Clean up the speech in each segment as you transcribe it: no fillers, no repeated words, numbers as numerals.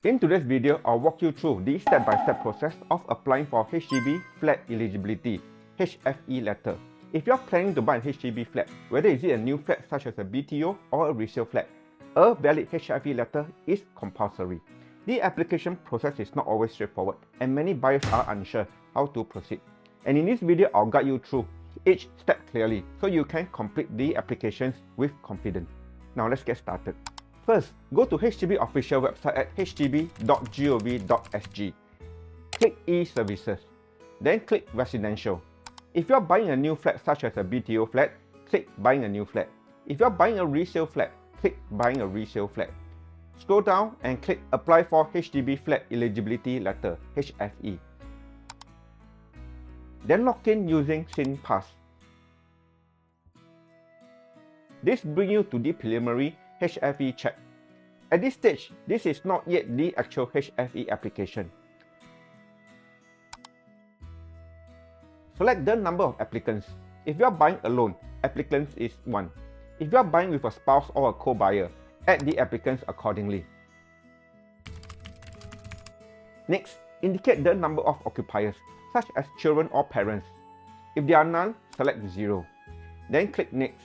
In today's video, I'll walk you through the step-by-step process of applying for HDB Flat Eligibility HFE letter. If you're planning to buy an HDB flat, whether is it a new flat such as a BTO or a resale flat, a valid HFE letter is compulsory. The application process is not always straightforward and many buyers are unsure how to proceed. And in this video, I'll guide you through each step clearly so you can complete the applications with confidence. Now let's get started. First, go to HDB official website at hdb.gov.sg. Click e-services, then click residential. If you're buying a new flat such as a BTO flat, click buying a new flat. If you're buying a resale flat, click buying a resale flat. Scroll down and click apply for HDB Flat Eligibility letter HFE. Then log in using SingPass. This brings you to the preliminary HFE check. At this stage, this is not yet the actual HFE application. Select the number of applicants. If you are buying alone, applicants is 1. If you are buying with a spouse or a co-buyer, add the applicants accordingly. Next, indicate the number of occupiers, such as children or parents. If there are none, select 0. Then click Next.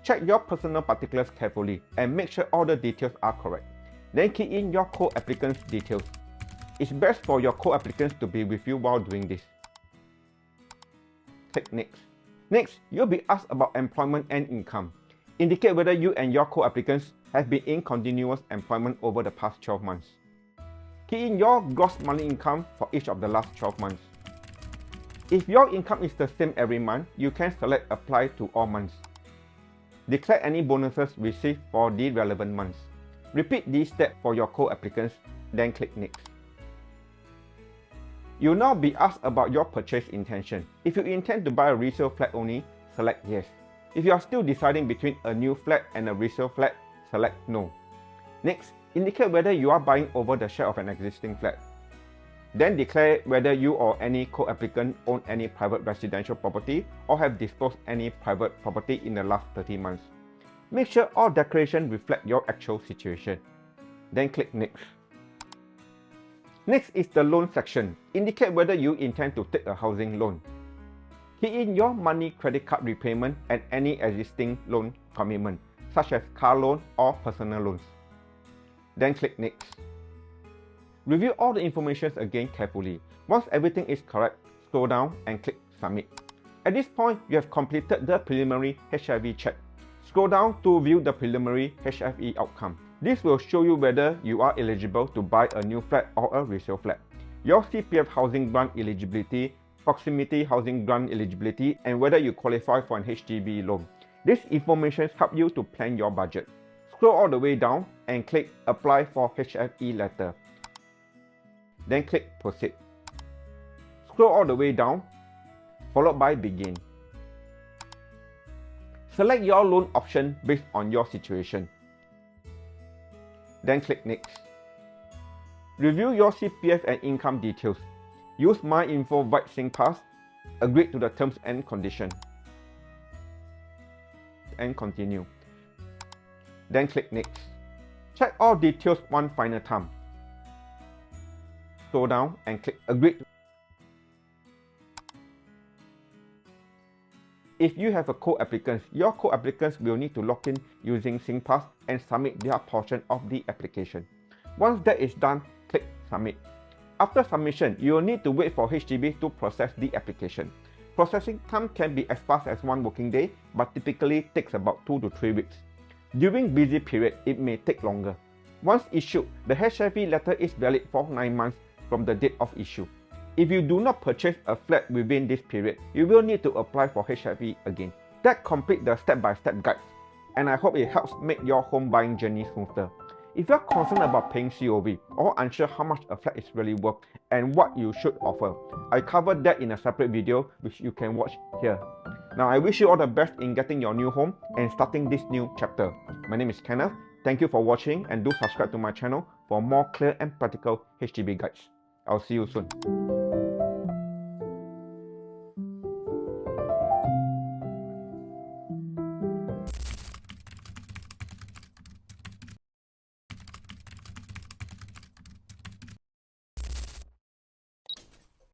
Check your personal particulars carefully and make sure all the details are correct. Then key in your co-applicant's details. It's best for your co-applicants to be with you while doing this. Click Next. Next, you'll be asked about employment and income. Indicate whether you and your co-applicants have been in continuous employment over the past 12 months. Key in your gross monthly income for each of the last 12 months. If your income is the same every month, you can select Apply to all months. Declare any bonuses received for the relevant months. Repeat these steps for your co-applicants, then click Next. You'll now be asked about your purchase intention. If you intend to buy a resale flat only, select Yes. If you are still deciding between a new flat and a resale flat, select No. Next, indicate whether you are buying over the share of an existing flat. Then declare whether you or any co-applicant own any private residential property or have disposed any private property in the last 30 months. Make sure all declarations reflect your actual situation. Then click Next. Next is the loan section. Indicate whether you intend to take a housing loan. Key in your money credit card repayment and any existing loan commitment, such as car loan or personal loans. Then click Next. Review all the information again carefully. Once everything is correct, scroll down and click Submit. At this point, you have completed the preliminary HFE check. Scroll down to view the preliminary HFE outcome. This will show you whether you are eligible to buy a new flat or a resale flat, your CPF housing grant eligibility, proximity housing grant eligibility, and whether you qualify for an HDB loan. These information help you to plan your budget. Scroll all the way down and click Apply for HFE letter. Then click Proceed. Scroll all the way down, followed by Begin. Select your loan option based on your situation. Then click Next. Review your CPF and income details. Use MyInfo via SingPass. Agree to the terms and conditions. And continue. Then click Next. Check all details one final time. Scroll down and click Agree. If you have a co-applicant, your co-applicants will need to log in using SingPass and submit their portion of the application. Once that is done, click Submit. After submission, you will need to wait for HDB to process the application. Processing time can be as fast as 1 working day, but typically takes about 2 to 3 weeks. During busy period, it may take longer. Once issued, the HFE letter is valid for 9 months from the date of issue. If you do not purchase a flat within this period, you will need to apply for HFE again. That completes the step-by-step guide, and I hope it helps make your home buying journey smoother. If you are concerned about paying COV or unsure how much a flat is really worth and what you should offer, I covered that in a separate video which you can watch here. Now I wish you all the best in getting your new home and starting this new chapter. My name is Kenneth. Thank you for watching and do subscribe to my channel for more clear and practical HDB guides. I'll see you soon.